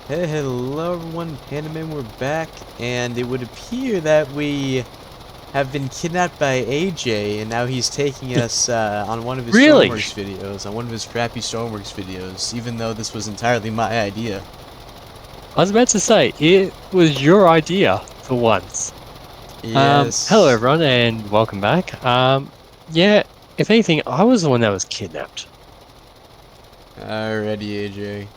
Hey, hello everyone, Pandaman, we're back, and it would appear that we have been kidnapped by AJ, and now he's taking us on one of his Really? Stormworks videos, on one of his crappy Stormworks videos, even though this was entirely my idea. I was about to say, it was your idea for once. Hello Yes. everyone and welcome back. Yeah, if anything, I was the one that was kidnapped. Alrighty, AJ.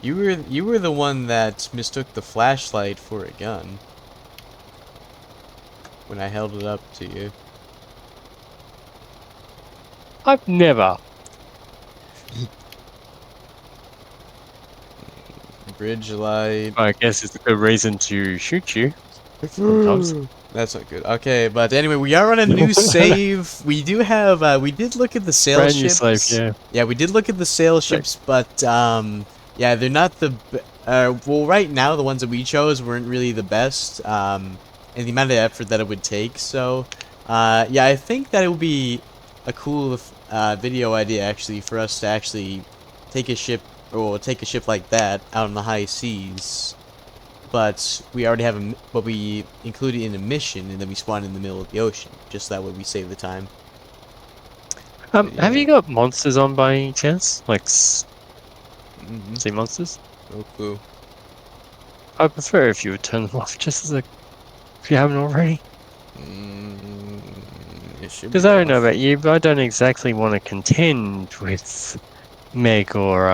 You were the one that mistook the flashlight for a gun when I held it up to you. I've never. Bridge light. I guess it's a good reason to shoot you sometimes. That's not good. Okay, but anyway, we are on a new save. We do have, we did look at the sail Brand new slave, ships. yeah. Yeah, we did look at the sail So, ships, but, yeah, they're not the, well, right now, the ones that we chose weren't really the best, and the amount of effort that it would take, so, yeah, I think that it would be a cool, video idea, actually, for us to actually take a ship, or take a ship like that out on the high seas. But we already have but we include it in a mission, and then we spawn in the middle of the ocean. Just that way we save the time. But have yeah. you got monsters on by any chance? Like sea Mm-hmm. monsters? No clue. I prefer if you would turn them off, just as a, if you haven't already. Mm, it should Because be I don't know off. about you, but I don't exactly want to contend with Meg or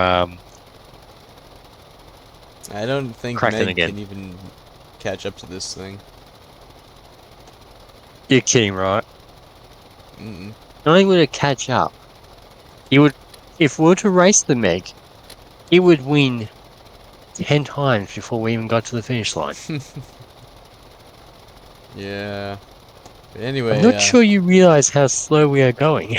I don't think Kraken Meg again. can even catch up to this thing. You're kidding, right? Mm-mm. Not only would it catch up, it would, if we were to race the Meg, it would win 10 times before we even got to the finish line. Yeah. But I'm anyway, not sure you realize how slow we are going.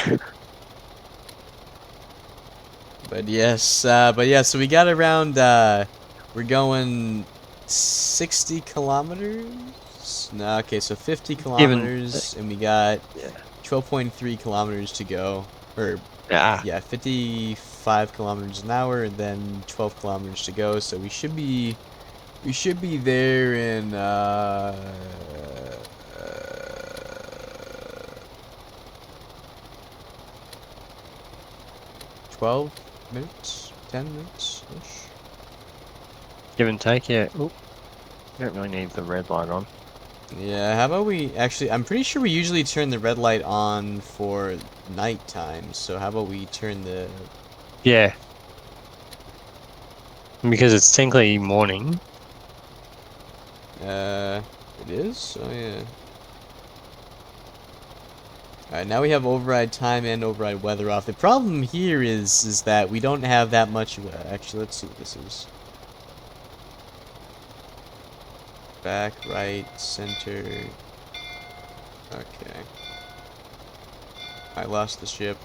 but yeah, so we got around, we're going 60 kilometers? No, okay, so 50 Given, kilometers, and we got yeah. 12.3 kilometers to go. Or, Ah, yeah, 55 kilometers an hour, and then 12 kilometers to go, so we should be there in, 12 minutes? 10 minutes-ish? give and take, yeah. Oop, don't really need the red light on. Yeah, how about we actually, I'm pretty sure we usually turn the red light on for nighttime, so how about we turn the, Yeah, because it's technically morning. uh, it is? Oh yeah. Alright, now we have override time and override weather off. The problem here is that we don't have that much, actually, let's see what this is. Back, right, center. Okay. I lost the ship.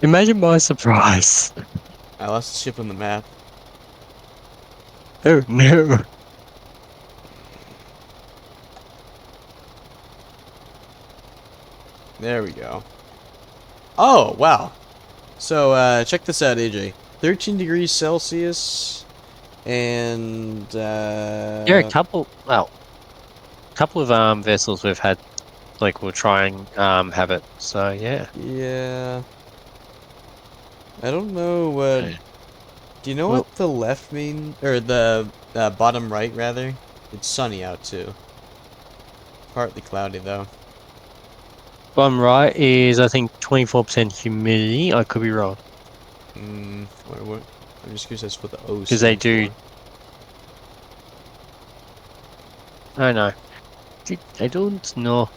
Imagine my surprise. I lost the ship on the map. Oh no. There we go. Oh, wow. So, check this out, AJ. 13 degrees Celsius, and, There are a couple, well, couple of vessels we've had, like we'll try and have it. So yeah. yeah. I don't know what... Okay. Do you know Well, what the left mean? Or the bottom right, rather? It's sunny out, too. Partly cloudy, though. bottom right is I think 24% humidity. I could be wrong What? I'm just curious as to what the O because they stands do. for. I don't know. I don't know.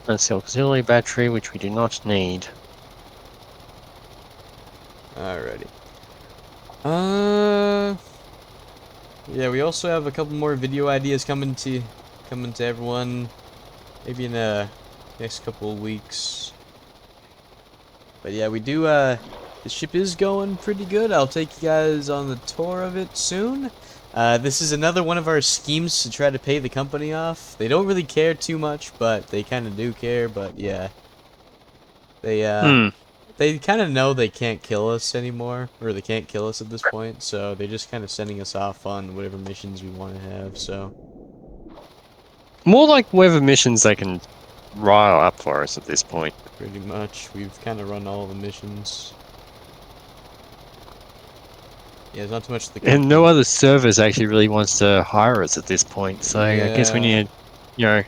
Let's see, auxiliary battery, which we do not need. Alrighty. Uh... Yeah, we also have a couple more video ideas coming to everyone, maybe in the next couple of weeks. But yeah, we do. The ship is going pretty good. I'll take you guys on the tour of it soon. This is another one of our schemes to try to pay the company off. They don't really care too much, but they kind of do care. But yeah, they Hmm. they kind of know they can't kill us anymore, or they can't kill us at this point, so they're just kind of sending us off on whatever missions we want to have, so. More like whatever missions they can rile up for us at this point. Pretty much. We've kind of run all the missions. Yeah, there's not too much the And no company. other service actually really wants to hire us at this point. So I guess we Yeah. need to,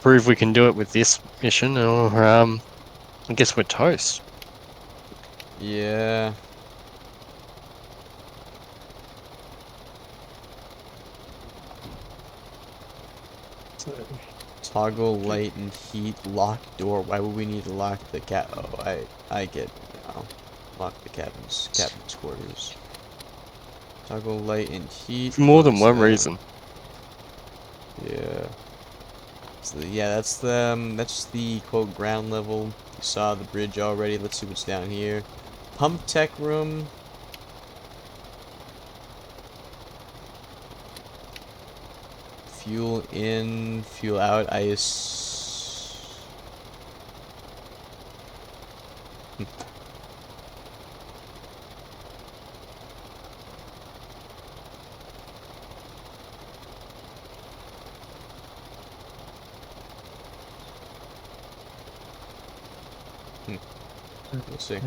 prove we can do it with this mission, or I guess we're toast. Yeah. So, Toggle light and heat. Lock door. Why would we need to lock the cat? Oh, I get it now. Lock the captain's quarters. Toggle light and heat. for more than Close one that. reason. Yeah. So yeah, that's the quote ground level. You saw the bridge already. Let's see what's down here. Pump tech room. Fuel in, fuel out. We'll see.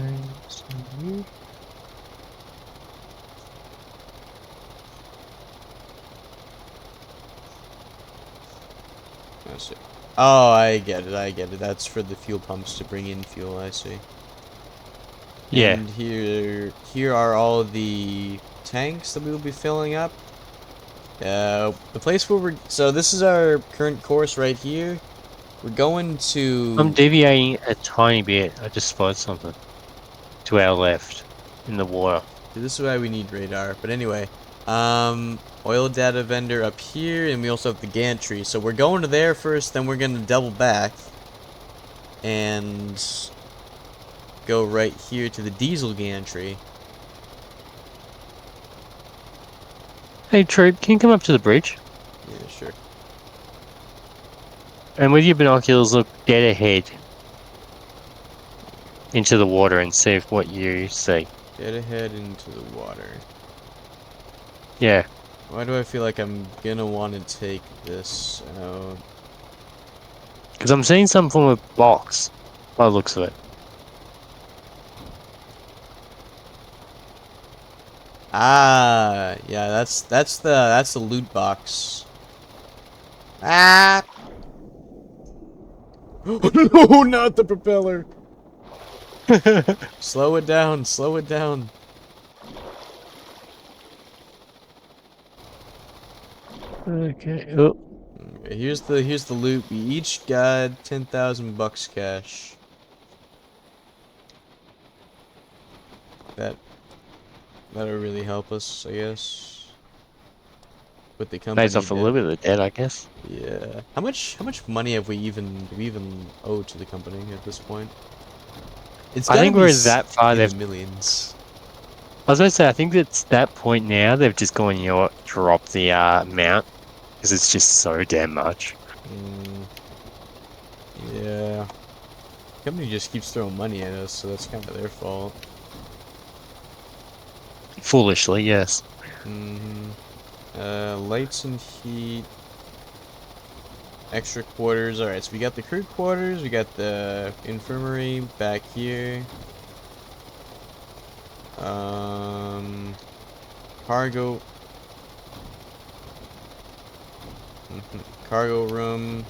Let's see. Oh, I get it. I get it. That's for the fuel pumps to bring in fuel. I see. Yeah, And here are all the tanks that we will be filling up. The place where so this is our current course right here. We're going I'm to. deviating a tiny bit. I just spotted something to our left in the water. This is why we need radar. But anyway, oil data vendor up here, and we also have the gantry. So we're going to there first, then we're gonna double back and go right here to the diesel gantry. Hey, Troop, can you come up to the bridge? Yeah, sure. And with your binoculars, look dead ahead into the water and see if what you see. Get ahead into the water. Yeah, Why do I feel like I'm gonna want to take this out? because I'm seeing some form of box by the looks of it. Ah, yeah, that's the loot box. Ah! No, not the propeller. Slow it down, slow it down. Okay. Oh, Okay, here's the loot. We each got 10,000 bucks cash. That that'll really help us, I guess. With the pays company off a little debt. bit of the debt, I guess. Yeah. How much money have we even owe to the company at this point? It's I gotta think be we're that far. in the They've. millions. I was going to say, I think it's that point now. They've just gone, drop the amount because it's just so damn much. Mm, yeah. Company just keeps throwing money at us, so that's kind of their fault. Foolishly, yes. hmm Lights and heat. Extra quarters. Alright, so we got the crew quarters, we got the infirmary back here. Cargo. Cargo room.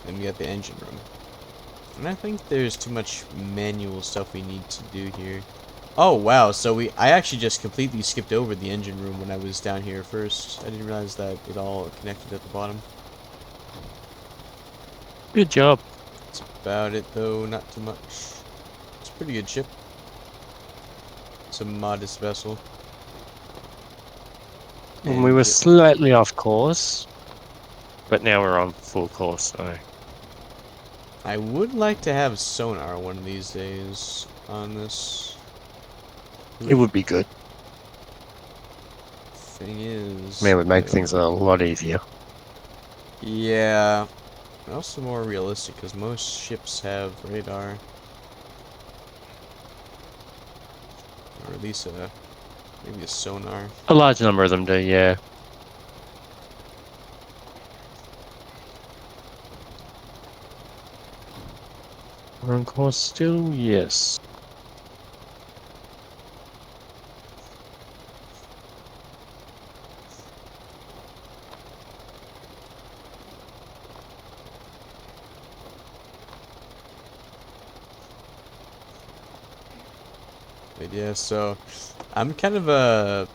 Then we got the engine room. And I think there's too much manual stuff we need to do here. Oh, wow. So I actually just completely skipped over the engine room when I was down here first. I didn't realize that it all connected at the bottom. Good job. That's about it, though. Not too much. It's a pretty good ship. It's a modest vessel. And we were slightly off course, but now we're on full course, so. I would like to have sonar one of these days on this. It would be good. Thing is, Man, it would make things a lot easier. yeah. Also more realistic because most ships have radar, or at least maybe a sonar. A large number of them do, yeah. On course still, yes. But yeah, so I'm kind of a,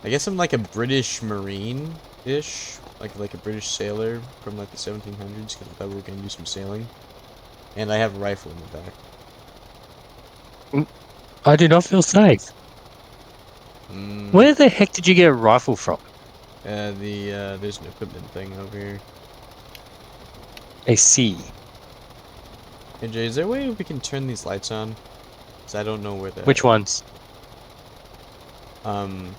I guess I'm like a British Marine-ish, like a British sailor from like the 1700s because I thought we were gonna do some sailing, and I have a rifle in the back. Mm, I do not feel safe. Mm, Where the heck did you get a rifle from? there's an equipment thing over here. I see. Hey Jay, is there a way we can turn these lights on? Cause I don't know where the Which ones? um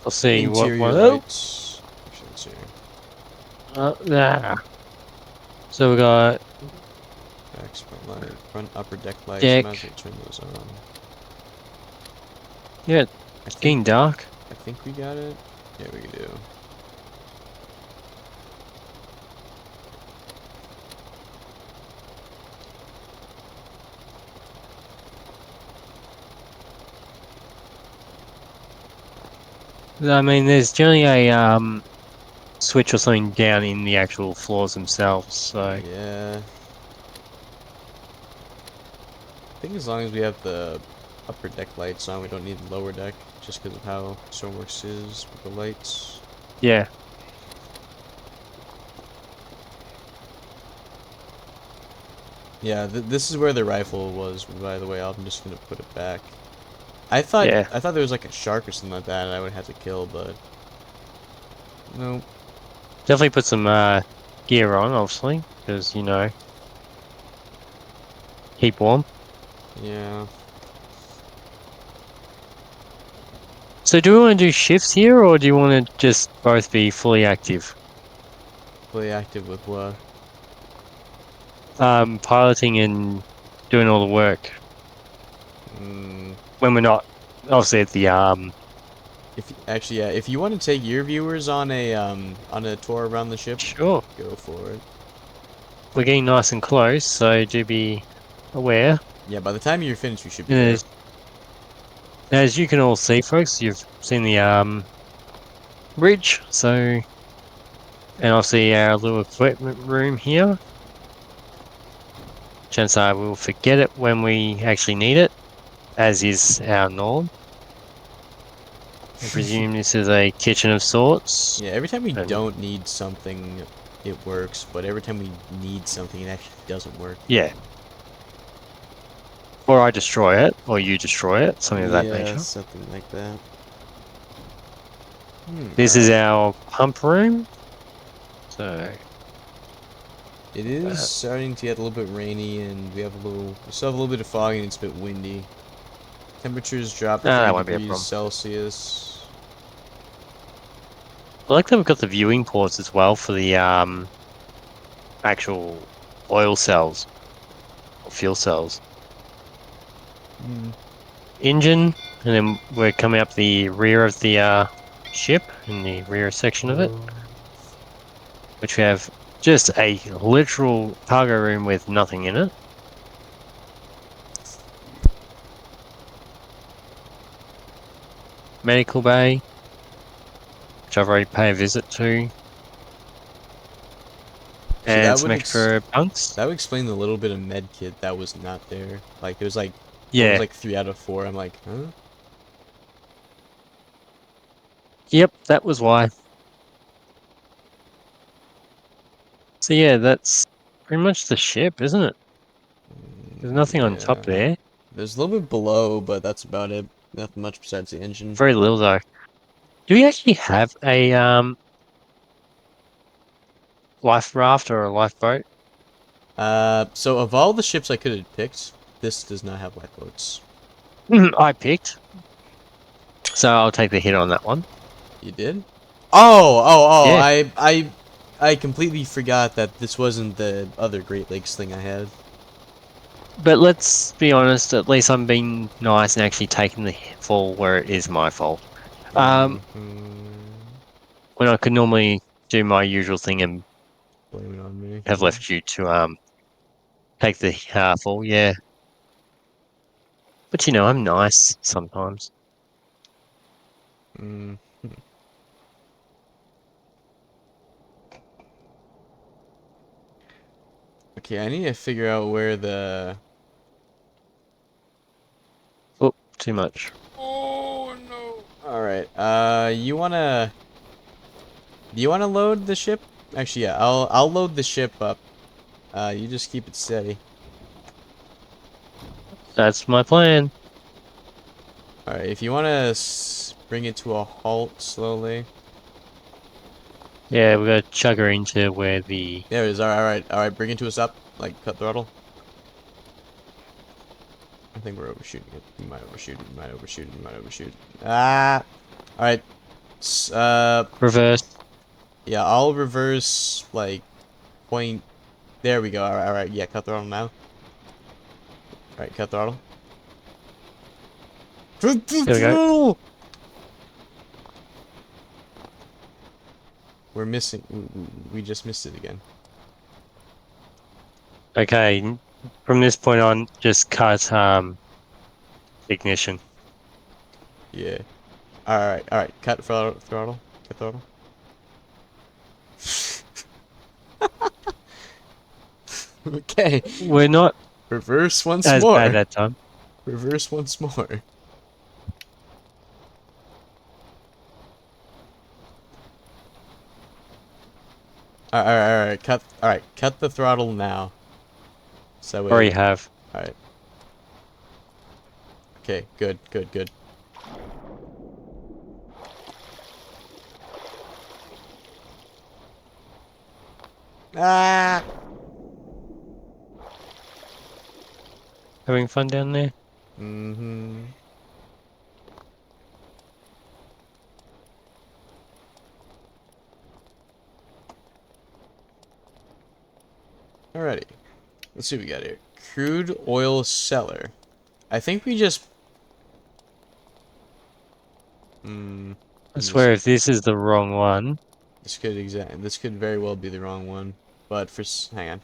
I'll see what interior one. Oh, lights. Actually, let's see here. nah. So we got Back front light, front upper deck lights. Might as deck. well turn those on. Yeah, I it's think getting dark. I think we got it. Yeah, we do. I mean, there's generally a switch or something down in the actual floors themselves. So Yeah. I think as long as we have the upper deck lights on, we don't need the lower deck, just because of how Stormworks is with the lights. yeah, Yeah, this is where the rifle was, by the way. I'm just gonna put it back. yeah. I thought there was like a shark or something like that, and I would have to kill, but no. Definitely put some gear on, obviously, because keep warm. Yeah. So do we want to do shifts here, or do you want to just both be fully active? Play active with what? Piloting and doing all the work Mm, when we're not obviously at the if actually, yeah, if you want to take your viewers on a tour around the ship, Sure. go for it. We're getting nice and close, so do be aware. Yeah, by the time you're finished, we should be And there. as you can all see, folks, you've seen the bridge, so and obviously our little equipment room here. Chances are we'll forget it when we actually need it, as is our norm. I presume this is a kitchen of sorts. Yeah, every time we And don't need something, it works, but every time we need something, it actually doesn't work. yeah. Or I destroy it, or you destroy it, something of that Yeah, nature. something like that. This is Alright. our pump room. So It is that starting to get a little bit rainy, and we still have a little bit of fog, and it's a bit windy. Temperatures dropped no, 3 that won't be a degrees problem. Celsius. I like that we've got the viewing ports as well for the actual oil cells or fuel cells. Hmm. Engine, and then we're coming up the rear of the ship in the rear section of it, which we have just a literal cargo room with nothing in it. Medical bay, which I've already paid a visit to, So and some extra bunks. that would explain the little bit of med kit that was not there. Like it was like almost Yeah, like 3 out of 4. I'm like, huh? yep, that was why. So yeah, that's pretty much the ship, isn't it? There's nothing on top Yeah. there. There's a little bit below, but that's about it. Nothing much besides the engine. Very little though. Do we actually have a life raft or a lifeboat? So of all the ships I could have picked, this does not have lifeboats. I picked, so I'll take the hit on that one. You did? Oh, oh, oh! Yeah. I completely forgot that this wasn't the other Great Lakes thing I had. But let's be honest, at least I'm being nice and actually taking the fall where it is my fault. Um, Mm-hmm. when I could normally do my usual thing and Blame it on me. have left you to take the fall, yeah. But I'm nice sometimes. Mm. Okay, I need to figure out where the... Oh, too much. Oh no! Alright, you wanna... Do you wanna load the ship? Actually, yeah, I'll load the ship up. You just keep it steady. That's my plan. Alright, if you wanna bring it to a halt slowly. Yeah, we got to chug her into where the There it is, alright, bring it to a stop. Like, cut throttle. I think we're overshooting it. We might overshoot it, we might overshoot it, we might overshoot it. Ah! Alright, reverse. yeah, I'll reverse, like, point... There we go, alright, yeah, cut throttle now. Alright, cut throttle. Cut the Here we go. throttle! We're missing... We just missed it again. Okay, from this point on, just cut ignition. Yeah. Alright, cut throttle. Cut throttle. Okay. We're not Reverse once as bad more. that time. Reverse once more. Alright, cut the throttle now. So Already we... have. Alright. Okay, good. Ah! Having fun down there? Mm-hmm. Alrighty. Let's see what we got here. Crude oil cellar. I think we just... I let me swear see. if this is the wrong one. This could very well be the wrong one. But hang on.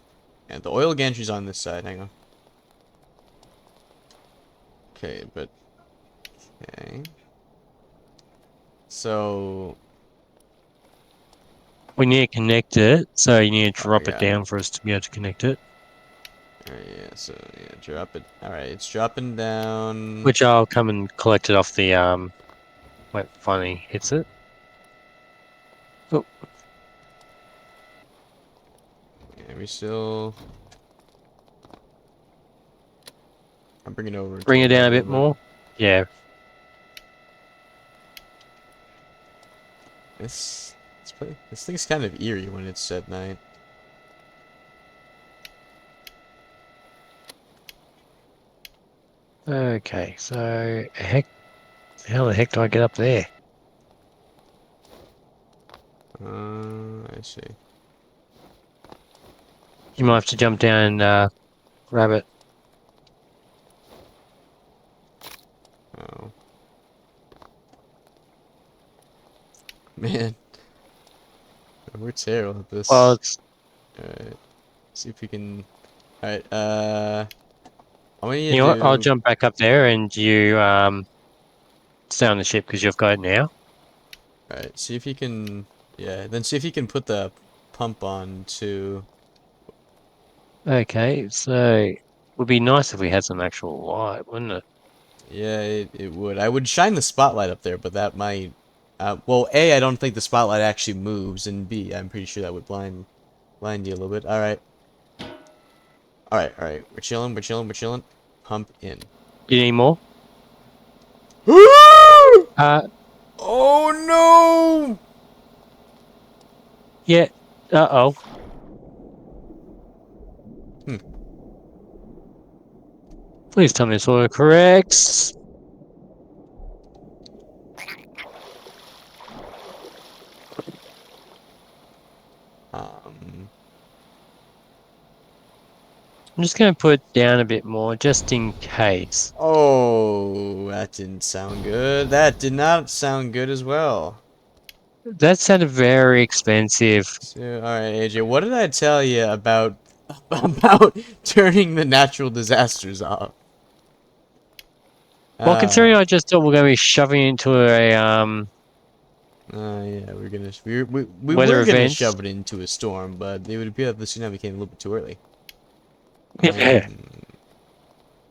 Yeah, the oil gantry's on this side. Hang on. Okay, but okay. So We need to connect it, so you need to drop it yeah. down for us to be able to connect it. Alright, yeah, so yeah, drop it. Alright, it's dropping down. Which I'll come and collect it off the when it finally hits it. Oh, Yeah, we still I'm bringing it over bring it towards you down a a bit little bit. more. Yeah. This thing's kind of eerie when it's at night. Okay, so how the heck do I get up there? I see. You might have to jump down and grab it. Oh. Man, we're terrible at Well, this. Alright. See if we can Alright, I want you you to know what? I'll do jump back up there and you stay on the ship because you've got it now. Alright, see if you can yeah, then see if you can put the pump on to Okay, so it would be nice if we had some actual light, wouldn't it? yeah, it would. I would shine the spotlight up there, but that might well, A, I don't think the spotlight actually moves, and B, I'm pretty sure that would blind you a little bit. Alright. We're chilling. Pump in. You need more? Uh, Oh no! yeah. Uh-oh. Hmm. Please tell me this all correct. I'm just going to put down a bit more just in case. Oh, that didn't sound good. That did not sound good as well. That sounded very expensive. So, all right, AJ, what did I tell you about about turning the natural disasters off? Well, Uh, considering I just thought we're going to be shoving into a yeah, we weather were gonna event. shove it into a storm, but it would appear that the tsunami came a little bit too early. Yeah. Um,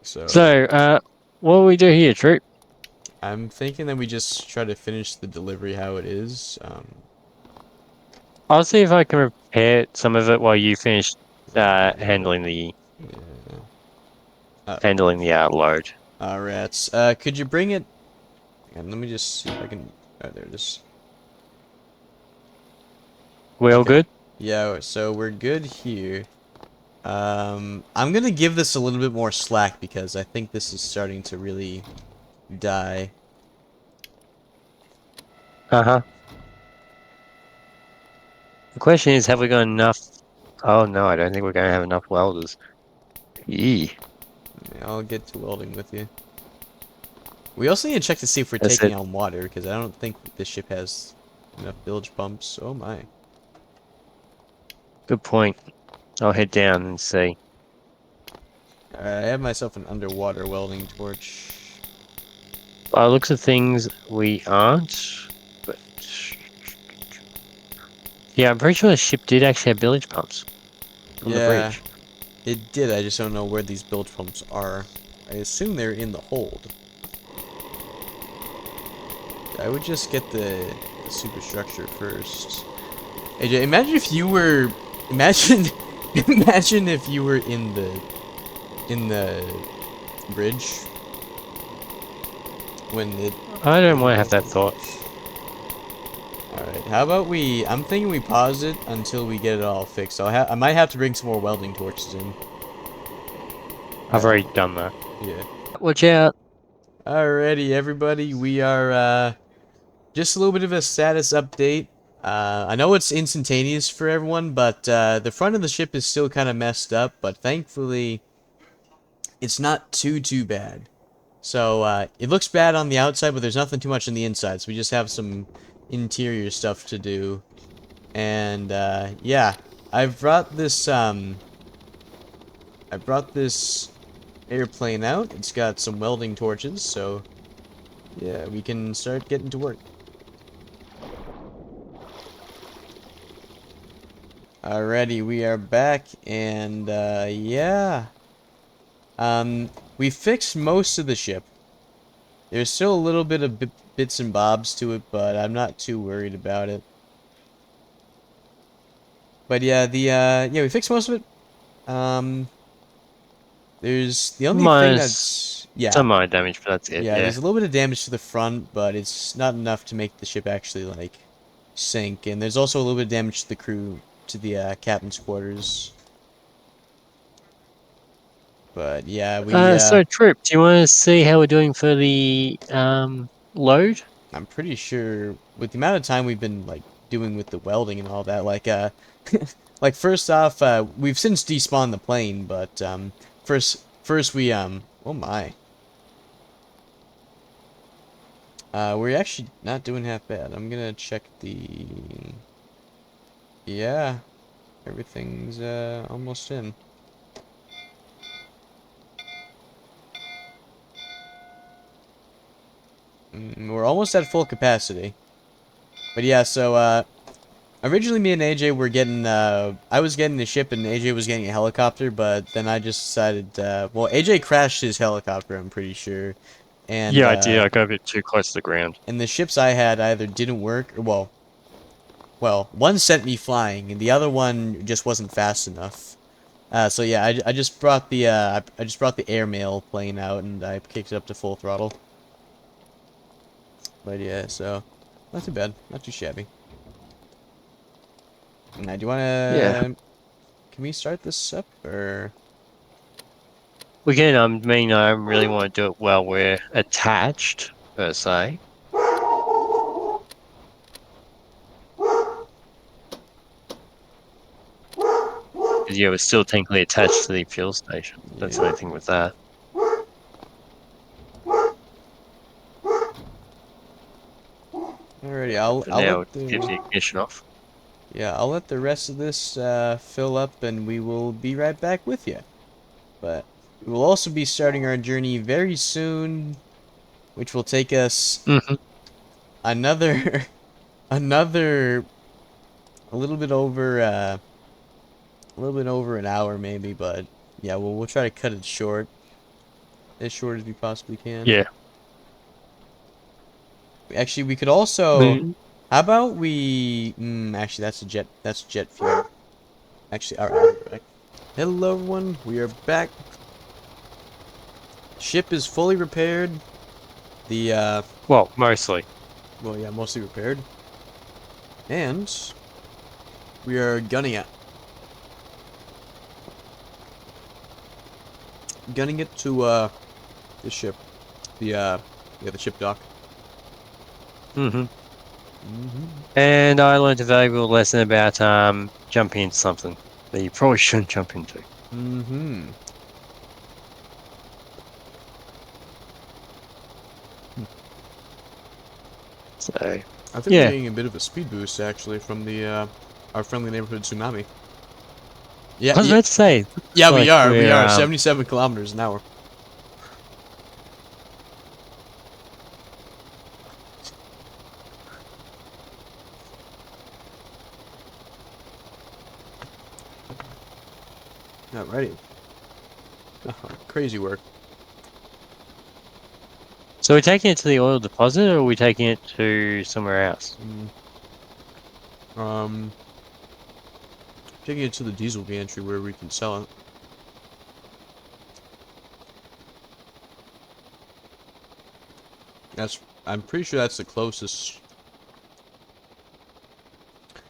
so So, what do we do here, Troop? I'm thinking that we just try to finish the delivery how it is. I'll see if I can repair some of it while you finish handling the Yeah. Uh, load. Rats. Could you bring it? And let me just see if I can. Oh, there it is. We all Okay. good? Yeah. So we're good here. I'm gonna give this a little bit more slack because I think this is starting to really die. Uh-huh. The question is, have we got enough? Oh no, I don't think we're going to have enough welders. Yee. I'll get to welding with you. We also need to check to see if we're That's taking it. on water because I don't think this ship has enough bilge pumps. Oh my. Good point. I'll head down and see. Alright, I have myself an underwater welding torch. By the looks of things, we aren't. But yeah, I'm pretty sure the ship did actually have bilge pumps on the Yeah, bridge. it did. I just don't know where these bilge pumps are. I assume they're in the hold. I would just get the superstructure first. AJ, imagine if you were, imagine, imagine if you were in the bridge when it I don't did want to have that happen. thought. All right, how about we? I'm thinking we pause it until we get it all fixed. I might have to bring some more welding torches in. I've already done that. Yeah. Watch out. Alrighty, everybody, we are just a little bit of a status update. I know it's instantaneous for everyone, but the front of the ship is still kind of messed up, but thankfully it's not too bad. So it looks bad on the outside, but there's nothing too much on the inside, so we just have some interior stuff to do. And yeah, I've brought this I brought this airplane out. It's got some welding torches, so yeah, we can start getting to work. Alrighty, we are back, and yeah, we fixed most of the ship. There's still a little bit of bits and bobs to it, but I'm not too worried about it. But yeah, yeah, we fixed most of it. There's the only thing Minus that's yeah, some minor damage, but that's it. yeah. Yeah. There's a little bit of damage to the front, but it's not enough to make the ship actually like sink. And there's also a little bit of damage to the crew, to the captain's quarters. But yeah, So Trip, do you want to see how we're doing for the load? I'm pretty sure with the amount of time we've been like doing with the welding and all that, like like first off, we've since despawned the plane, but first we oh my, we're actually not doing half bad. I'm gonna check the yeah, everything's almost in. We're almost at full capacity. But yeah, so originally, me and AJ were getting, I was getting the ship and AJ was getting a helicopter, but then I just decided, well, AJ crashed his helicopter, I'm pretty sure, Yeah, I did. I got a bit too close to the ground. and the ships I had either didn't work, or, well, one sent me flying, and the other one just wasn't fast enough. So yeah, I just brought the, I just brought the airmail plane out, and I kicked it up to full throttle. But yeah, so, not too bad, not too shabby. Now, do you Yeah. wanna, can we start this up, or? Again, I mean, I really want to do it while we're attached, per se. yeah, it's still technically attached to the fuel station. That's the Yeah. only thing with that. Alrighty, For I'll now, let it keeps the the ignition off. yeah, I'll let the rest of this fill up, and we will be right back with you. But we will also be starting our journey very soon, which will take us Hmm. another another a little bit over an hour maybe, but yeah, we'll try to cut it as short as we possibly can. Yeah. Actually, we could also. Mm. How about we? Actually, that's jet fuel. Actually, all right, I'll be back. Hello, everyone. We are back. Ship is fully repaired. The Well, mostly. well, yeah, mostly repaired, and we are gunning it to the ship, the ship dock. Hmm. Mm-hmm. And I learned a valuable lesson about jumping into something that you probably shouldn't jump into. Mm-hmm. So, I think we're yeah. getting a bit of a speed boost actually from the our friendly neighborhood tsunami. Yeah, I was yeah, about to say, looks yeah. We like are. We we're are 77 kilometers an hour. Alrighty. Crazy work. so we're taking it to the oil deposit, or are we taking it to somewhere else? Um, taking it to the diesel gantry where we can sell it. That's. I'm pretty sure that's the closest.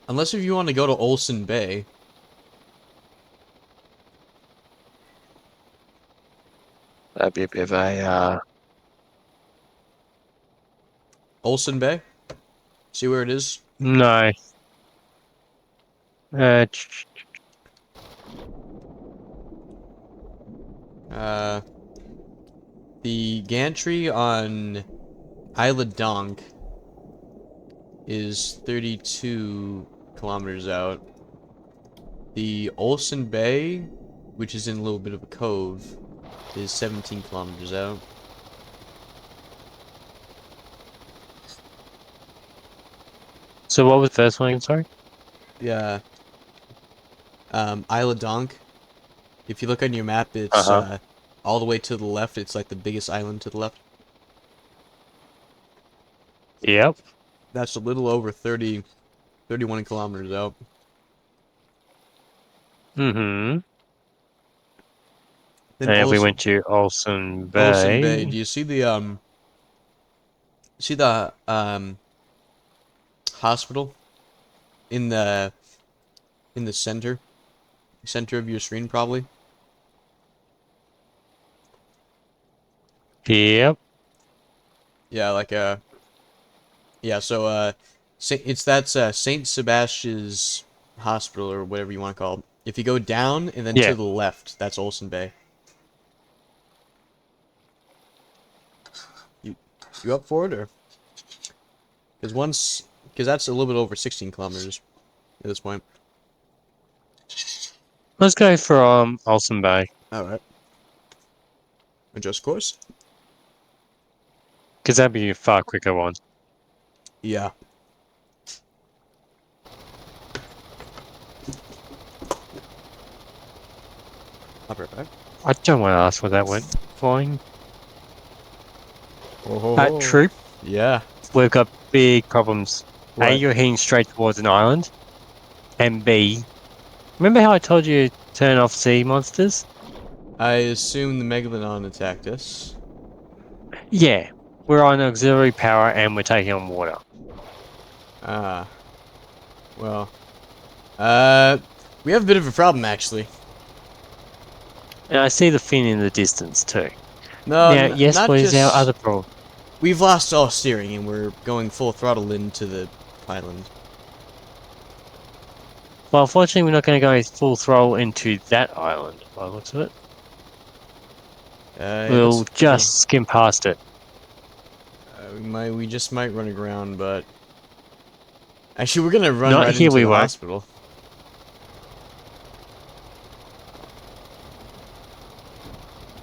Unless if you want to go to Olsen Bay. That'd be a bit of a Olsen Bay. See where it is. no. Uh, Uh, the gantry on Isla Donk is 32 kilometers out. The Olsen Bay, which is in a little bit of a cove, is 17 kilometers out. so what was the first one? Sorry. Yeah, Isla Donk. If you look on your map, Uh it's huh. all the way to the left. It's like the biggest island to the left. Yep. That's a little over 31 kilometers out. Mm-hmm. Then And if we went to Olsen Olsen Bay. Bay, Do you see the hospital in the center of your screen probably? yep. Yeah, like yeah, so that's Saint Sebastian's Hospital or whatever you want to call it. If you go down and then to Yeah. the left, that's Olsen Bay. You you up for it or? Because that's a little bit over 16 kilometers at this point. Let's go for Olsen Bay All right, adjust course. because that'd be a far quicker one. Yeah. I'll be right back. I don't want to ask where that went flying. Oh ho ho. Troop, Yeah. we've got big problems. A, What? you're heading straight towards an island, and B, remember how I told you to turn off sea monsters? I assume the Megalodon attacked us. Yeah, we're on auxiliary power and we're taking on water. Ah. Well. Uh. We have a bit of a problem actually. And I see the fin in the distance too. No, Now, yes, not what is our just. other problem? We've lost all steering and we're going full throttle into the island. Well, unfortunately, we're not going to go full throttle into that island by the looks of it. Yeah, that's We'll okay. just skim past it. We just might run aground, but actually, we're gonna run Not right here into we the won't. hospital.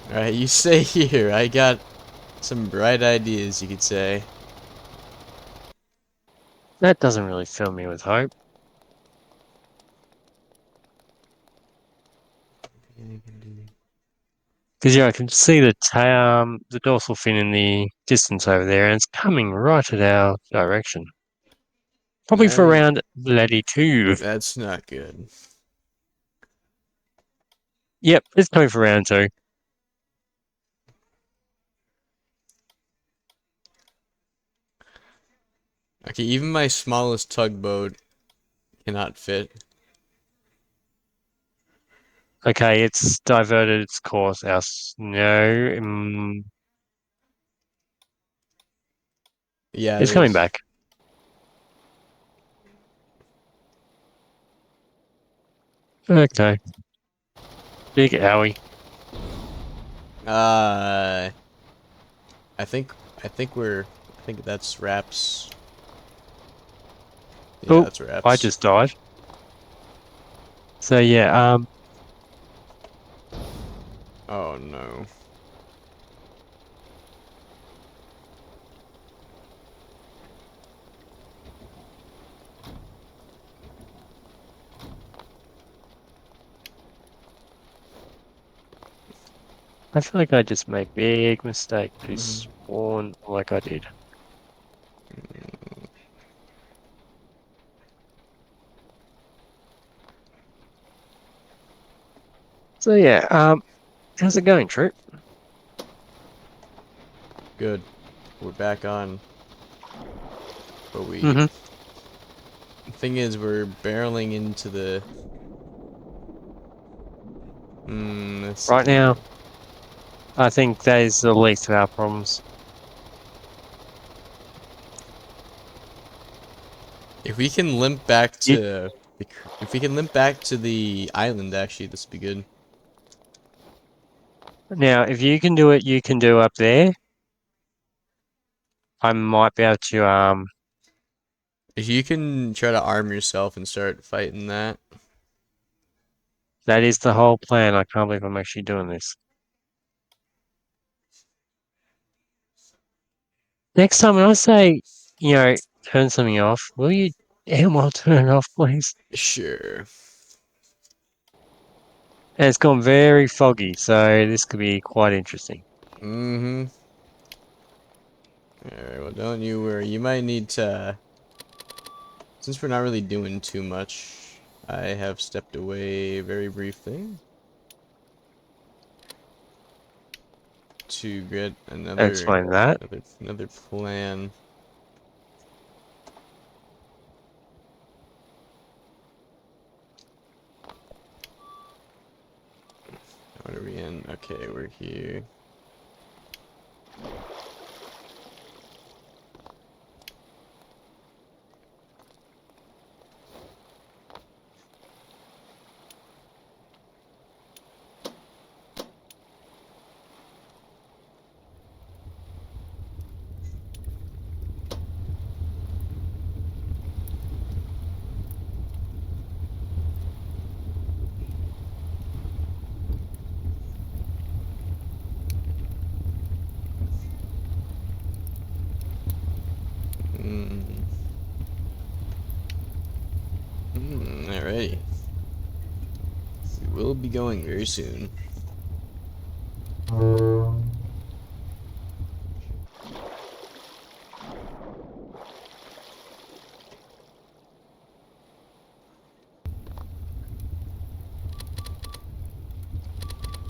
All right, you stay here. I got some bright ideas, you could say. That doesn't really fill me with hope. Because yeah, I can see the dorsal fin in the distance over there, and it's coming right at our direction. Probably for That around bloody two. that's not good. Yep, it's coming for round two. Okay, even my smallest tugboat cannot fit. Okay, it's diverted its course. No, Yeah, it's coming there's. back. Okay, big owie. Uh, I think I think we're I think that's wraps. Yeah, Oh, that's I wraps. just died. So yeah, Oh no. I feel like I just made big mistake to spawn like I did. So yeah, how's it going, True? Good. We're back on. But we Mm-hmm. thing is we're barreling into the let's see Right now, here. I think that is the least of our problems. If we can limp back You, to if we can limp back to the island actually this would be good. Now, if you can do it, you can do up there. I might be able to. If you can try to arm yourself and start fighting that. That is the whole plan. I can't believe I'm actually doing this. Next time when I say, turn something off, will you damn well turn it off, please? Sure. And it's gone very foggy, so this could be quite interesting. Mm-hmm. Alright, well don't you worry. You might need to since we're not really doing too much, I have stepped away very briefly to get Explain that. another plan. What are we in? Okay, we're here. Mm. Alrighty. We will be going very soon.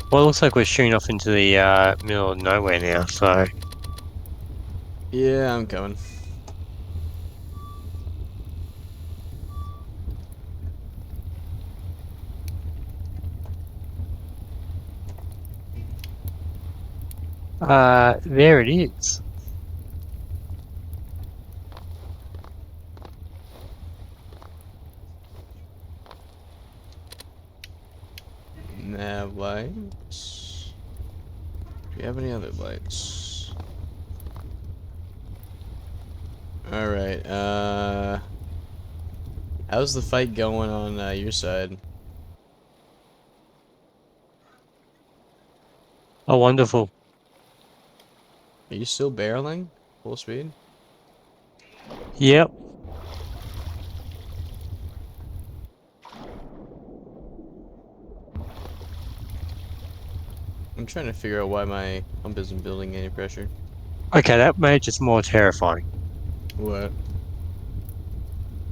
Well, it looks like we're shooting off into the middle of nowhere now, so Yeah, I'm coming. there it is. lights? Do you have any other lights? Alright, how's the fight going on your side? Oh, wonderful. Are you still barreling? Full speed? Yep. I'm trying to figure out why my pump isn't building any pressure. Okay, that made just more terrifying. What?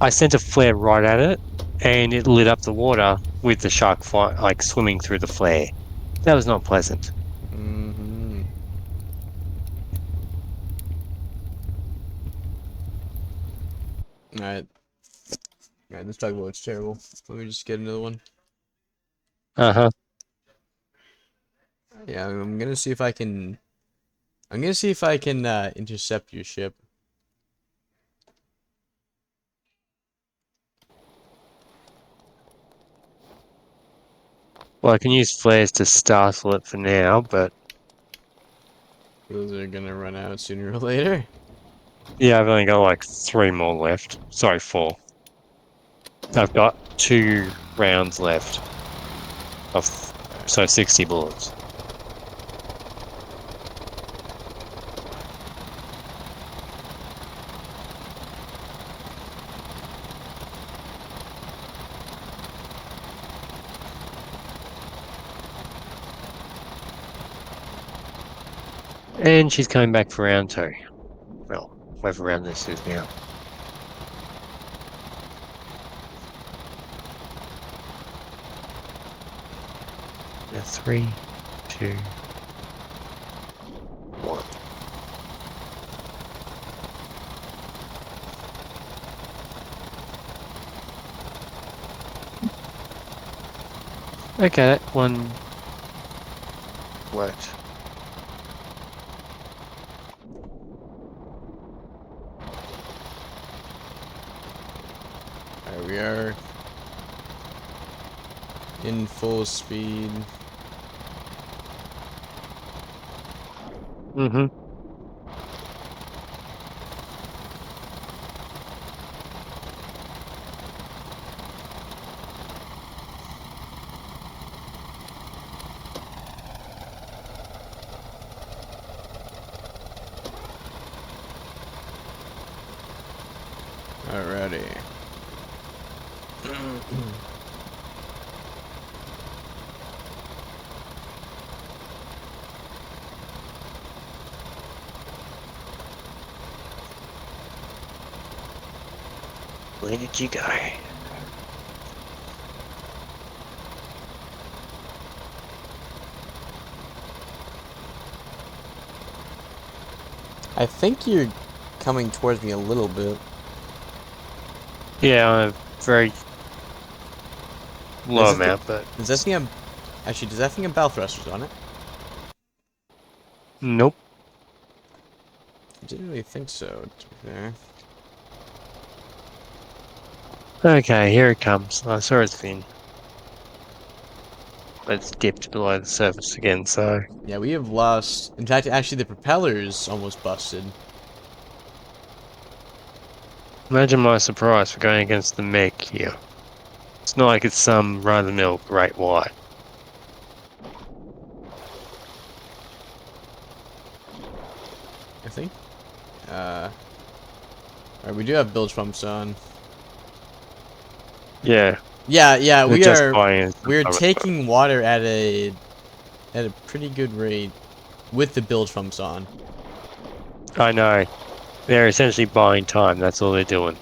I sent a flare right at it, and it lit up the water with the shark like swimming through the flare. That was not pleasant. Mm-hmm. Alright. Alright, this tugboat's terrible. Let me just get another one. Uh-huh. Yeah, I'm gonna see if I can... I'm gonna see if I can, intercept your ship. Well, I can use flares to startle it for now, but Those are gonna run out sooner or later. yeah, I've only got like 3 more left. Sorry, 4. I've got 2 rounds left of so 60 bullets. And she's coming back for round 2. Well, whatever round this is now. Now 3, 2, 1. Okay, that one worked. Alright, we are in full speed. Mm-hmm. Alrighty. Where did you go? I think you're coming towards me a little bit. Yeah, I'm very low Does amount, but that thing have... Actually, does that thing have bow thrusters on it? nope. I didn't really think so, to be fair. Okay, here it comes. I saw its fin. It's dipped below the surface again, so Yeah, we have lost... In fact, actually, the propeller's almost busted. imagine my surprise for going against the mech here. It's not like it's some run-of-the-mill great white. I think. Alright, we do have bilge pumps on. Yeah, Yeah, they're we just are... buying We're taking water at a pretty good rate with the bilge pumps on. I know. They're essentially buying time. That's all they're doing.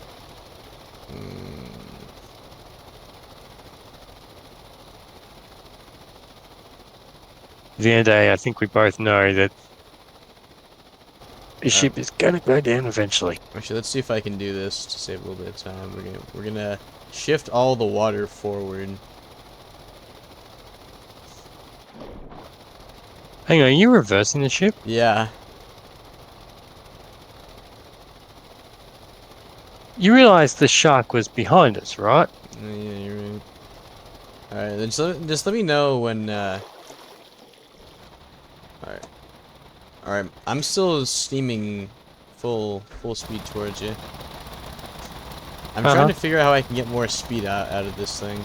At the end of the day, I think we both know that the ship is going to go down eventually. Actually, let's see if I can do this to save a little bit of time. We're gonna shift all the water forward. Hang on, are you reversing the ship? Yeah. You realize the shark was behind us, right? Yeah, you're right. Alright, then just let me know when Alright, I'm still steaming full speed towards you. I'm trying to figure out how I can get more speed out of this thing.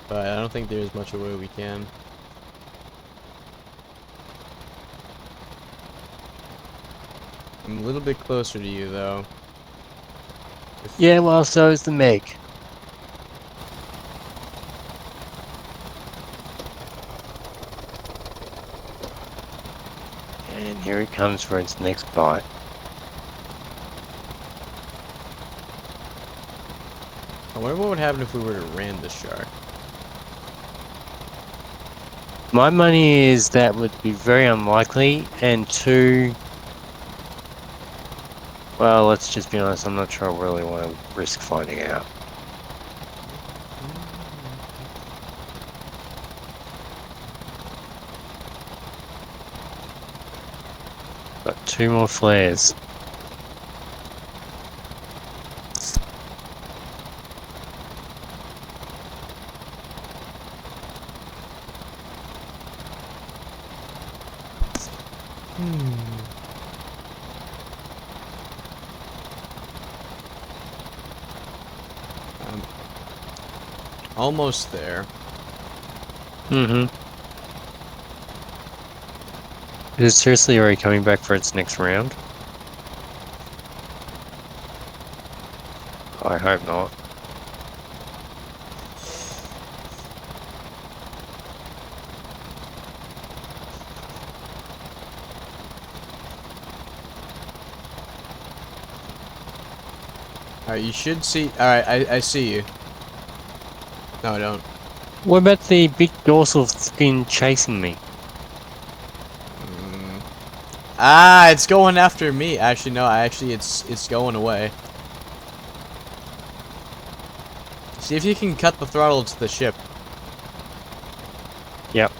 But I don't think there's much of a way we can. I'm a little bit closer to you, though. Yeah, well, so is the Meg. And here it comes for its next bite. I wonder what would happen if we were to ram the shark. My money is that would be very unlikely, and two, well, let's just be honest, I'm not sure I really want to risk finding out. Got 2 more flares. I'm almost there. Mm-hmm. Is it seriously already coming back for its next round? I hope not. Alright, you should see. Alright, I see you. No, I don't. What about the big dorsal skin chasing me? Ah, it's going after me. Actually, no. It's going away. See if you can cut the throttle to the ship. Yep.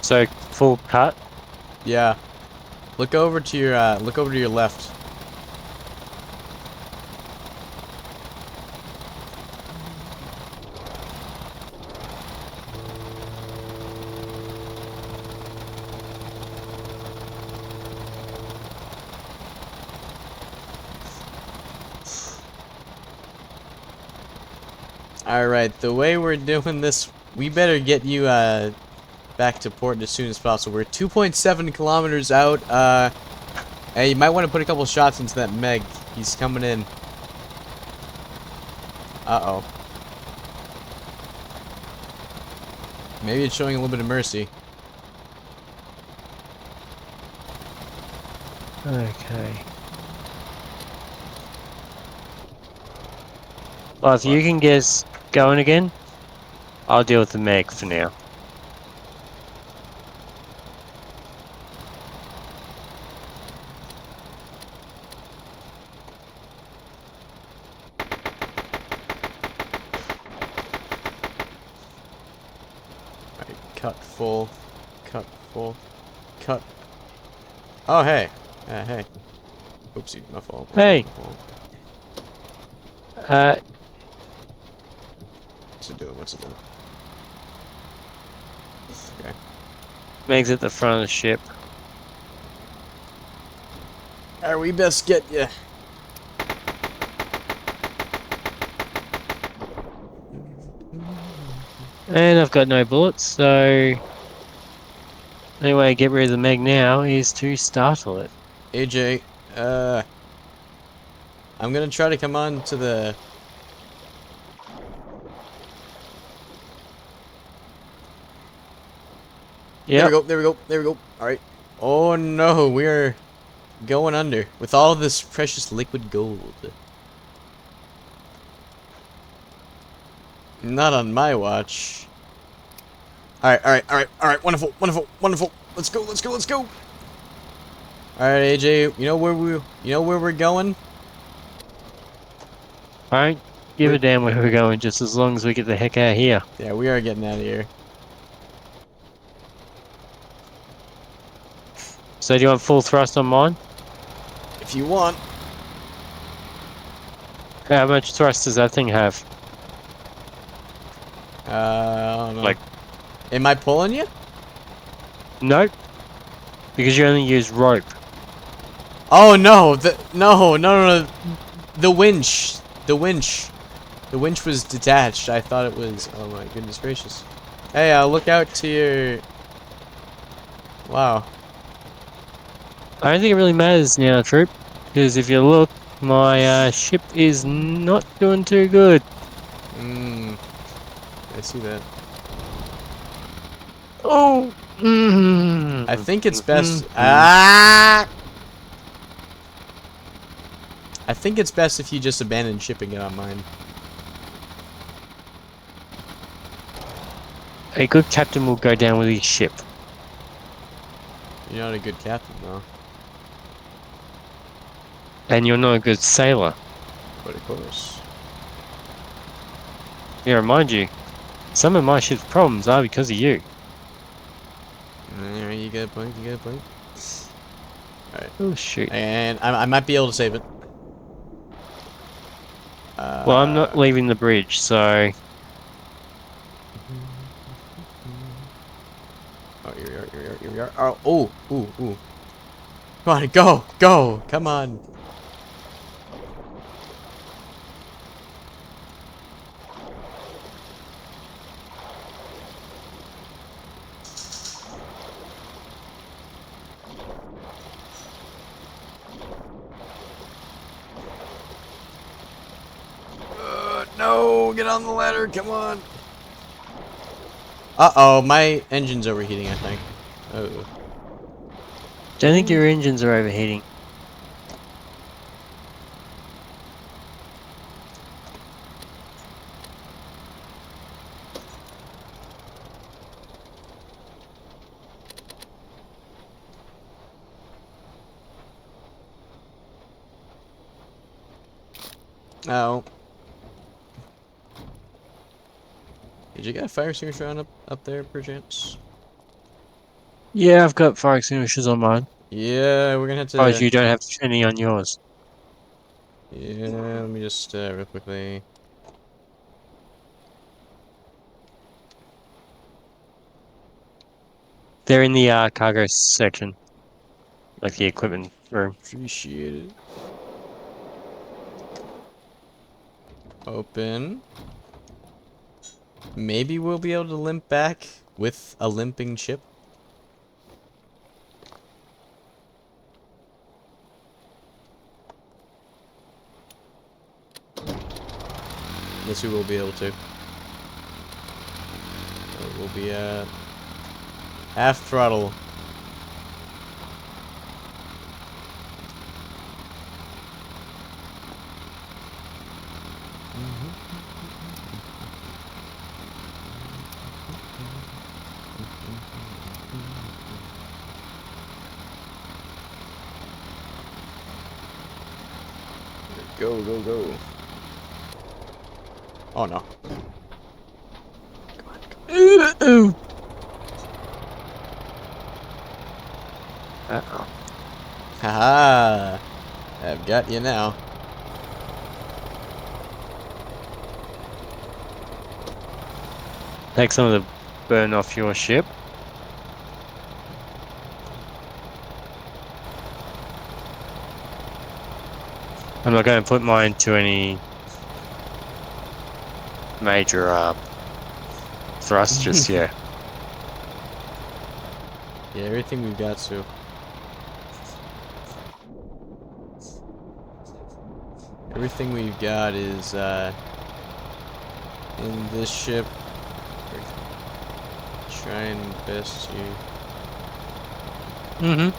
So full cut. Yeah. Look over to your left. Alright, the way we're doing this, we better get you back to port as soon as possible. We're 2.7 kilometers out. Hey, you might want to put a couple shots into that Meg. He's coming in. Uh-oh. Maybe it's showing a little bit of mercy. Okay. Well, if you can get us going again, I'll deal with the Meg for now. Alright, cut full. Cut full. Cut. Oh, hey. Hey. Oopsie, my fault. Hey. My fault. What's it doing? What's it doing? Okay. Meg's at the front of the ship. Alright, we best get you. And I've got no bullets, so the only way to get rid of the Meg now is to startle it. AJ, I'm gonna try to come on to the... Yeah. There we go, there we go, there we go. Alright. Oh no, we are going under with all this precious liquid gold. Not on my watch. Alright, alright, alright, alright, wonderful, wonderful, wonderful. Let's go, let's go, let's go. Alright, AJ, you know where we're going? I don't give a damn where we're going, just as long as we get the heck out of here. Yeah, we are getting out of here. So do you want full thrust on mine? If you want. How much thrust does that thing have? I don't know. Like, Am I pulling you? nope, because you only use rope. Oh no! No! The winch. The winch. The winch was detached. I thought it was. Oh my goodness gracious! Hey, look out to your. Wow. I don't think it really matters now, Troop, because if you look, my ship is not doing too good. Hmm. I see that. Oh. I think it's best. Mhm. I think it's best if you just abandon shipping it on mine. A good captain will go down with his ship. You're not a good captain, though. And you're not a good sailor. But of course. Yeah, remind you, some of my ship's problems are because of you. Alright, you got a point. You got a point. Alright. Oh, shoot. And I might be able to save it. Well, I'm not Uh. leaving the bridge, so Oh, here we are. Oh, ooh. Come on, go! Come on. No, get on the ladder, come on. Uh-oh, my engine's overheating, I think. Oh. don't think your engines are overheating. Oh. Did you get a fire extinguisher on up there, perchance? Yeah, I've got fire extinguishers on mine. Yeah, we're gonna have Oh, to... you don't have any on yours. Yeah, let me just, real quickly... They're in the cargo section, like the equipment room. Appreciate it. Open. Maybe we'll be able to limp back with a limping ship. Yes, we will be able to. We'll be, half throttle. Go. Oh, no. Uh-oh. Uh-oh. Haha! I've got you now. Take some of the burn off your ship. I'm not going to put mine to any major thrust just yet. Yeah, everything we've got, so. Everything we've got is, in this ship. We're trying best to...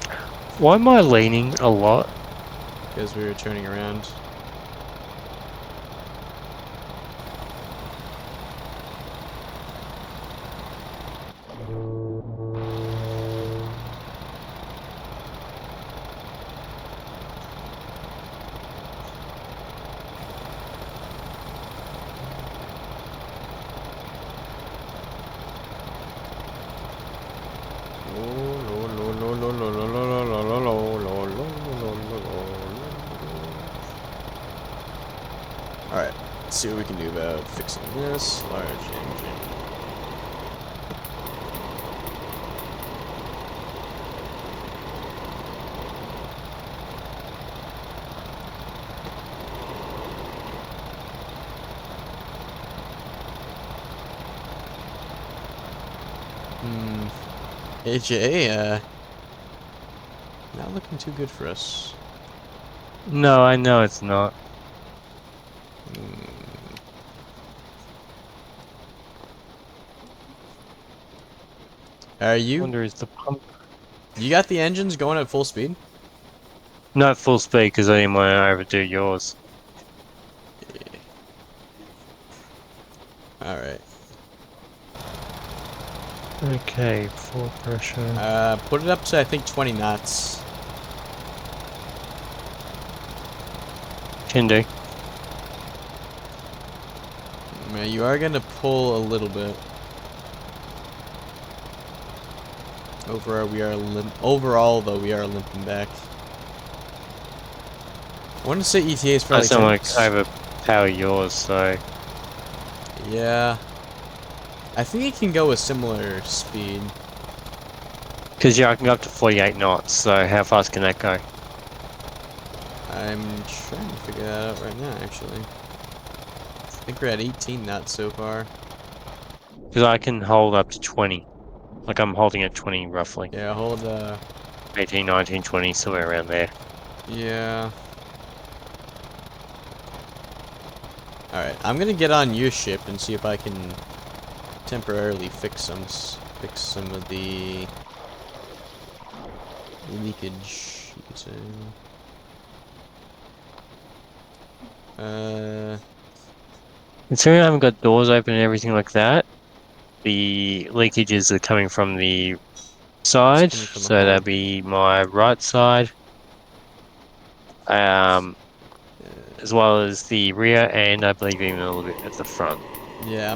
Why am I leaning a lot? Because we were turning around. Alright, let's see what we can do about fixing this large engine. AJ, not looking too good for us. No, I know it's not. Hmm. Are you? Wonder is the pump You got the engines going at full speed? not full speed because I didn't want to overdo yours. Yeah. Alright. Okay, full pressure. Put it up to, I think, 20 knots. Can do. Yeah, you are gonna pull a little bit. Overall, though, we are limping back. I want to say ETA is I probably just don't 10 want to minutes. overpower yours, so Yeah. I think it can go with similar speed. because yeah, I can go up to 48 knots. So how fast can that go? I'm trying to figure that out right now, actually. I think we're at 18 knots so far. Because I can hold up to 20. Like I'm holding at 20 roughly. Yeah, hold, 18, 19, 20, somewhere around there. yeah. Alright, I'm gonna get on your ship and see if I can temporarily fix some of the leakage. Using, uh, Considering I haven't got doors open and everything like that, the leakages are coming from the it's side. coming from the So that'd hull. be my right side. Um, as well as the rear and I believe even a little bit at the front Yeah,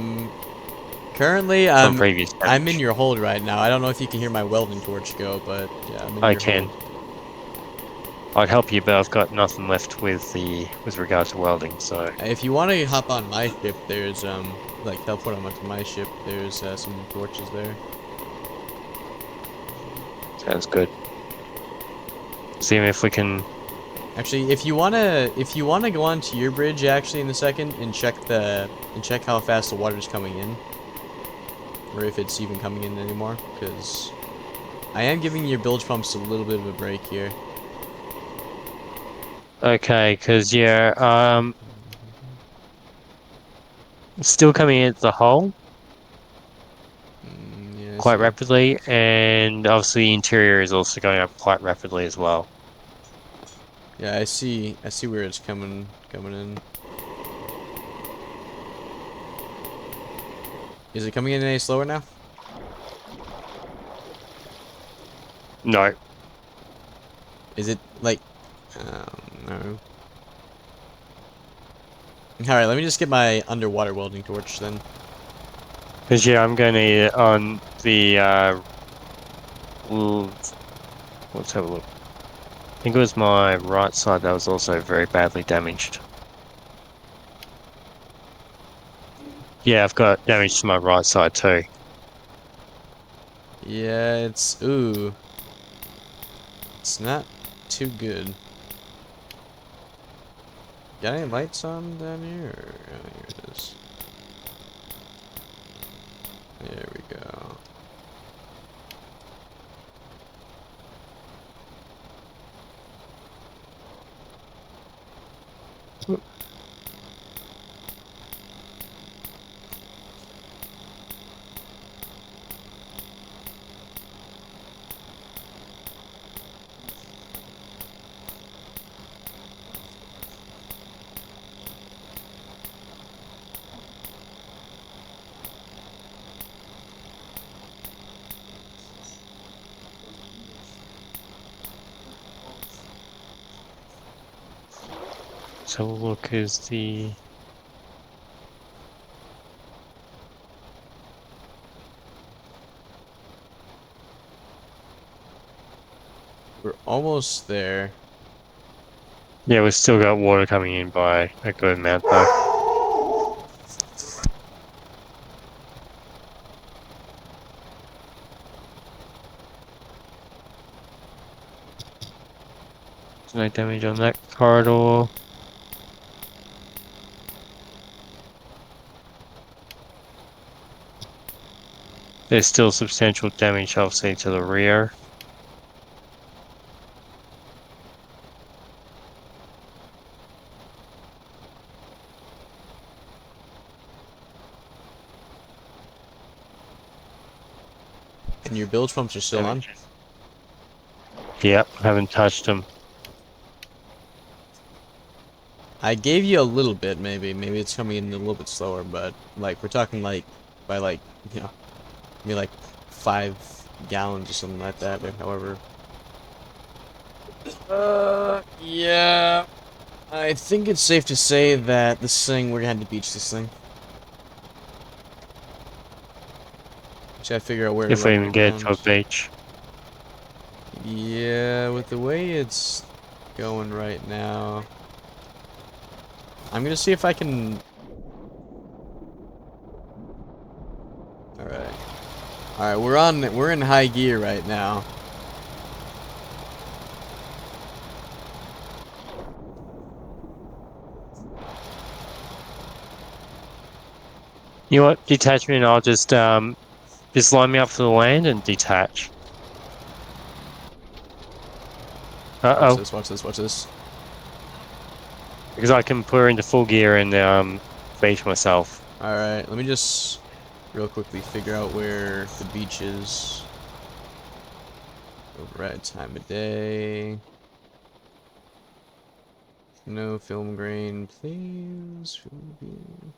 currently from previous I'm in damage. your hold right now. I don't know if you can hear my welding torch go, but yeah, I'm in I your can. hold. I'd help you, but I've got nothing left with regards to welding, so If you want to hop on my ship, there's like teleport onto my ship. There's some torches there. sounds good. See if we can. Actually, if you wanna go onto your bridge actually in a second and check how fast the water's coming in, or if it's even coming in anymore, because I am giving your bilge pumps a little bit of a break here. Okay, because yeah, it's still coming into the hole Yeah, I quite see. rapidly, and obviously the interior is also going up quite rapidly as well. Yeah, I see. I see where it's coming in. Is it coming in any slower now? No, Is it like? No. All right, let me just get my underwater welding torch then. because yeah, I'm going to on the l- let's have a look. I think it was my right side that was also very badly damaged. Yeah, I've got damage to my right side too. Yeah, it's not too good. Got any lights on down here? Oh, here it is. There we go. So look is the We're almost there. yeah, we've still got water coming in by a good amount though. No damage on that corridor. There's still substantial damage, obviously, to the rear. And your bilge pumps are still on? Yep, haven't touched them. I gave you a little bit, maybe. Maybe it's coming in a little bit slower, but, like, we're talking, like, by, like, you know, maybe, like, 5 gallons or something like that, but however. Yeah. I think it's safe to say that this thing, we're gonna have to beach this thing. Just gotta figure out where to If we run even it get it to a around. beach. Yeah, with the way it's going right now, I'm gonna see if I can. Alright. Alright, we're in high gear right now. You know what? Detach me and I'll just line me up for the land and detach. Watch Uh-oh. this, watch this, watch this. Because I can put her into full gear and beach myself. Alright, let me just real quickly figure out where the beach is. Right time of day. No film grain, please. Film grain.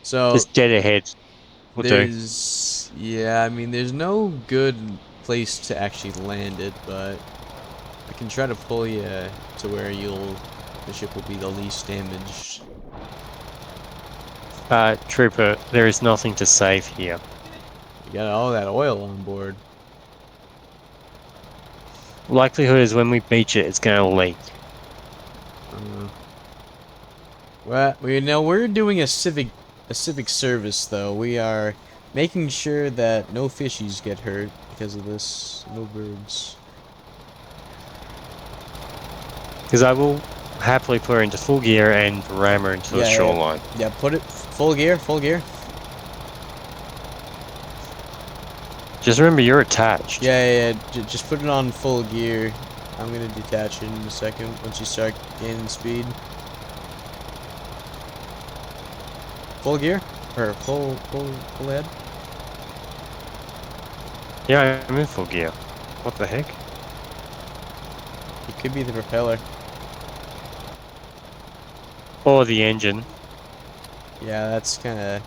So Just dead ahead. Will do. yeah, I mean, there's no good place to actually land it, but I can try to pull you to where the ship will be the least damaged. Trooper, there is nothing to save here. You got all that oil on board. Likelihood is when we beach it, it's gonna leak. Uh, well, we know we're doing a civic service though. We are making sure that no fishies get hurt because of this. No birds. Because I will happily put her into full gear and ram her into the Yeah, yeah, shoreline. yeah. Put it full gear, full gear. Just remember, you're attached. Yeah, yeah, yeah. Just put it on full gear. I'm gonna detach it in a second once you start gaining speed. Full gear? Or full head? Yeah, I'm in full gear. What the heck? It could be the propeller. Or the engine. Yeah, that's kinda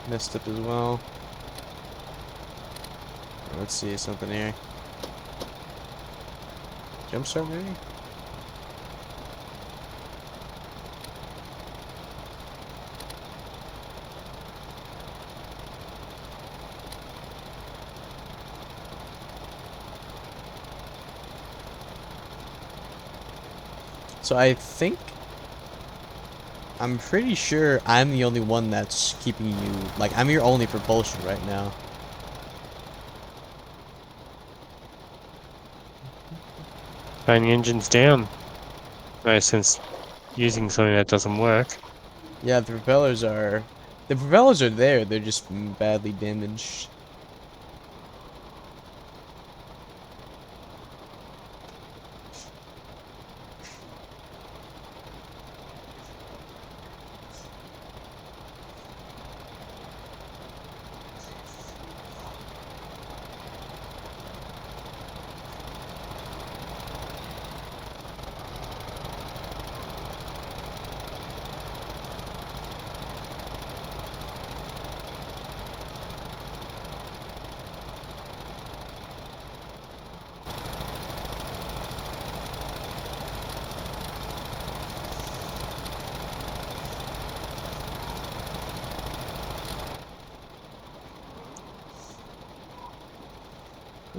messed up as well. Let's see, something here. Jumpstart maybe? So I think I'm pretty sure I'm the only one that's keeping you, like, I'm your only propulsion right now. And the engine's down. No sense using something that doesn't work. Yeah, the propellers are there, they're just badly damaged.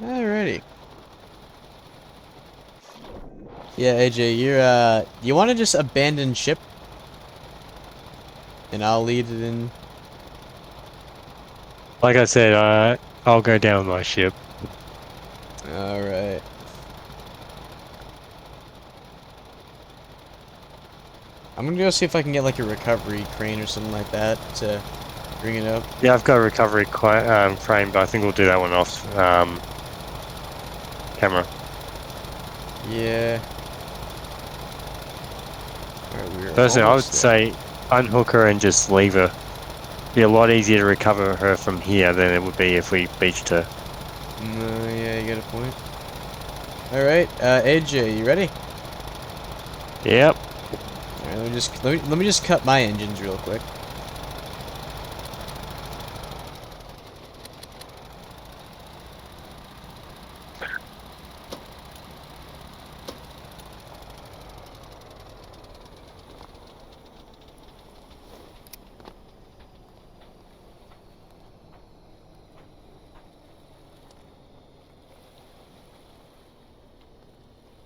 Alrighty. Yeah, AJ, you want to just abandon ship? And I'll lead it in. Like I said, I'll go down with my ship. All right. I'm gonna go see if I can get like a recovery crane or something like that to bring it up. Yeah, I've got a recovery frame, but I think we'll do that one off camera. Yeah. All right, we're Personally, I would almost there. say unhook her and just leave her. Be a lot easier to recover her from here than it would be if we beached her. No, yeah, you got a point. All right, AJ, you ready? Yep. All right, let me just cut my engines real quick.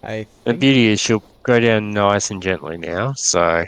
I The think beauty is she'll go down nice and gently now, so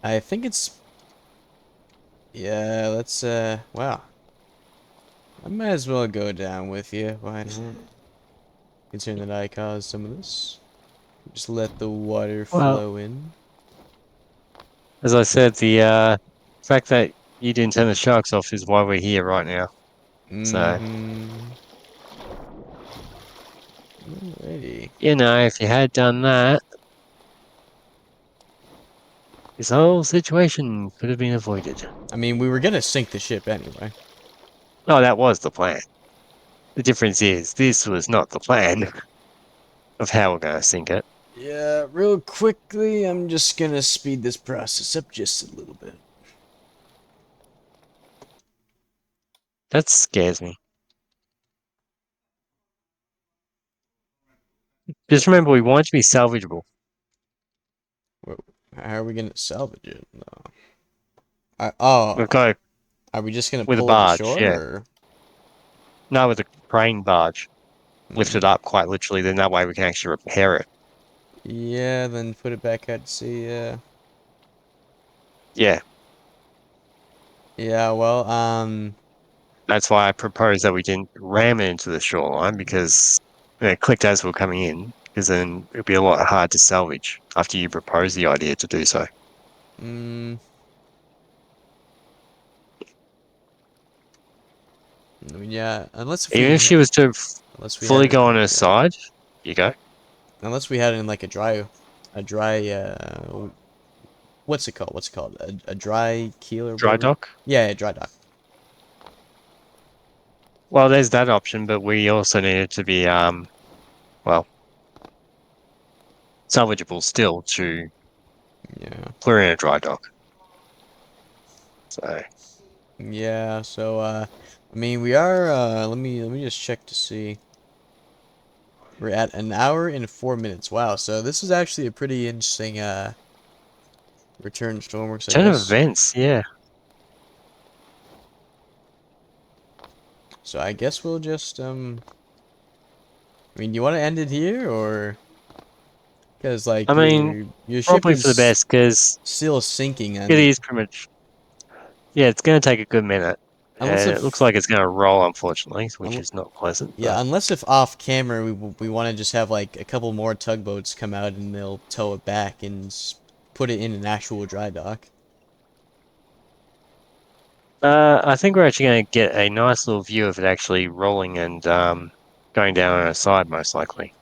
I think it's yeah. Let's wow. I might as well go down with you. Why not? Considering that I caused some of this, just let the water well, flow in. as I said, the fact that you didn't turn the sharks off is why we're here right now. So, Mm-hmm. Alrighty. if you had done that, this whole situation could have been avoided. I mean, we were gonna sink the ship anyway. Oh, that was the plan. The difference is this was not the plan of how we're going to sink it. Yeah, real quickly, I'm just gonna speed this process up just a little bit. That scares me. Just remember, we want it to be salvageable. Wha- How are we gonna salvage it? No. Oh, We've got are we just gonna with a pull it to barge, shore, yeah. or? No, with a crane barge. Lift it Hmm. up quite literally, then that way we can actually repair it. Yeah, then put it back out to sea. Yeah. Yeah, Yeah. Well, that's why I proposed that we didn't ram it into the shoreline because it clicked as we are coming in, because then it'd be a lot hard to salvage after you propose the idea to do so. mm, I mean, yeah. Even if she was to Unless we had fully it in go on her like, side, you go, unless we had it in like a dry, what's it called? What's it called? A dry keel or dry whatever. dock. Yeah, dry dock. Well, there's that option, but we also need it to be, well, salvageable still to Yeah. put in a dry dock. So, Yeah. So, I mean, we are. Let me just check to see. We're at an hour and 4 minutes. Wow. So this is actually a pretty interesting return Stormworks, I turn of guess. events, yeah. So I guess we'll just I mean, do you want to end it here or because I like mean, your ship probably for the is best because still sinking it and is pretty much, yeah, it's going to take a good minute. unless And it looks if like it's going to roll, unfortunately, which un- is not pleasant, yeah, but unless if off camera we want to just have like a couple more tugboats come out and they'll tow it back and put it in an actual dry dock. I think we're actually going to get a nice little view of it actually rolling and going down on a side, most likely.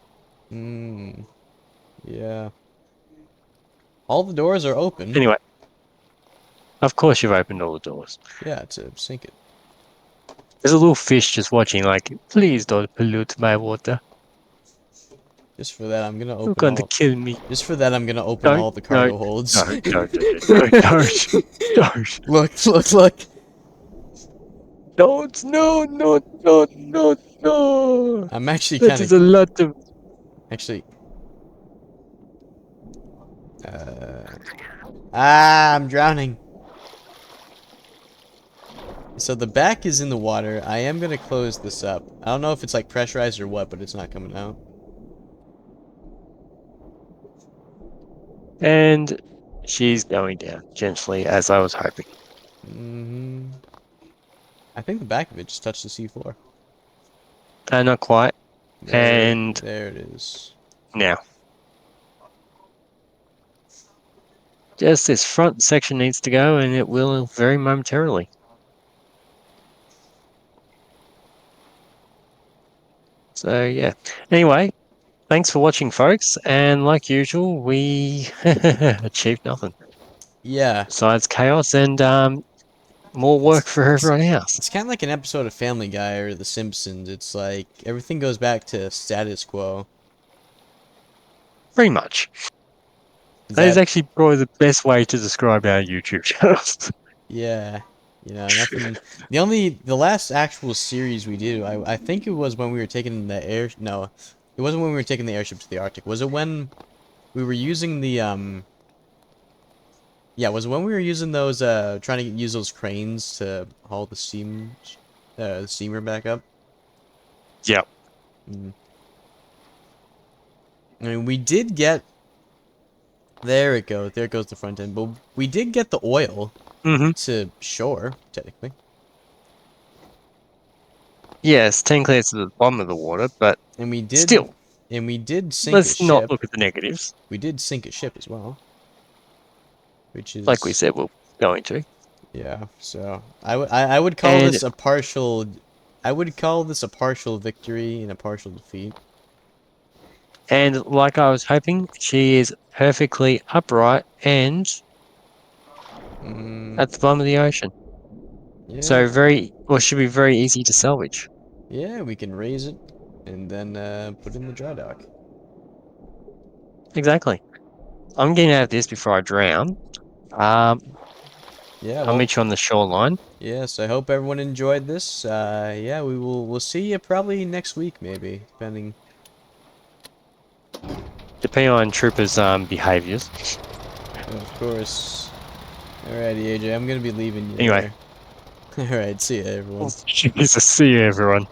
Hmm. Yeah. All the doors are open. Anyway, of course you've opened all the doors. Yeah, to sink it. There's a little fish just watching, like, please don't pollute my water. Just for that, I'm gonna You're open going to all. kill me. Just for that, I'm gonna open Don't, all the no, cargo holds. no, don't. Look, look, look. Don't, no, no, no, no, no. I'm actually That kind is of. a lot of. Actually. Uh, I'm drowning. So the back is in the water. I am gonna close this up. I don't know if it's like pressurized or what, but it's not coming out. And she's going down gently, as I was hoping. Hmm. I think the back of it just touched the seafloor. Not quite. There, And there it is. now, just this front section needs to go, and it will very momentarily. So, yeah. Anyway, thanks for watching, folks. And like usual, we achieved nothing Yeah, besides chaos and more it's work for it's everyone else. it's kind of like an episode of Family Guy or The Simpsons. It's like everything goes back to status quo. Pretty much. Is That is that actually probably the best way to describe our YouTube channels. yeah, nothing. The last actual series we did, I think it was when we were taking the air. No, it wasn't when we were taking the airship to the Arctic. Was it when we were using the Yeah, was it when we were using those trying to use those cranes to haul the steamer back up? Yep. Mm. I mean, we did get there it goes. There goes the front end. But we did get the oil Mm-hmm. to shore, technically. Yes, technically it's at the bottom of the water, but And we did still, and we did sink a let's not ship. look at the negatives. We did sink a ship as well, which Like we is said, we're going to. yeah. So I would call And this a partial. I would call this a partial victory and a partial defeat. and like I was hoping, she is perfectly upright and Mm, at the bottom of the ocean. yeah, So should be very easy to salvage. yeah. We can raise it and then put it in the dry dock. Exactly. I'm getting out of this before I drown. Um, Yeah. I'll Well. meet you on the shoreline. Yes. I hope everyone enjoyed this. Yeah. We'll see you probably next week, maybe, depending. Depending on troopers' behaviors. Of course. Alrighty, AJ. I'm gonna be leaving you Anyway, there. Alright. See ya, everyone. see you, everyone.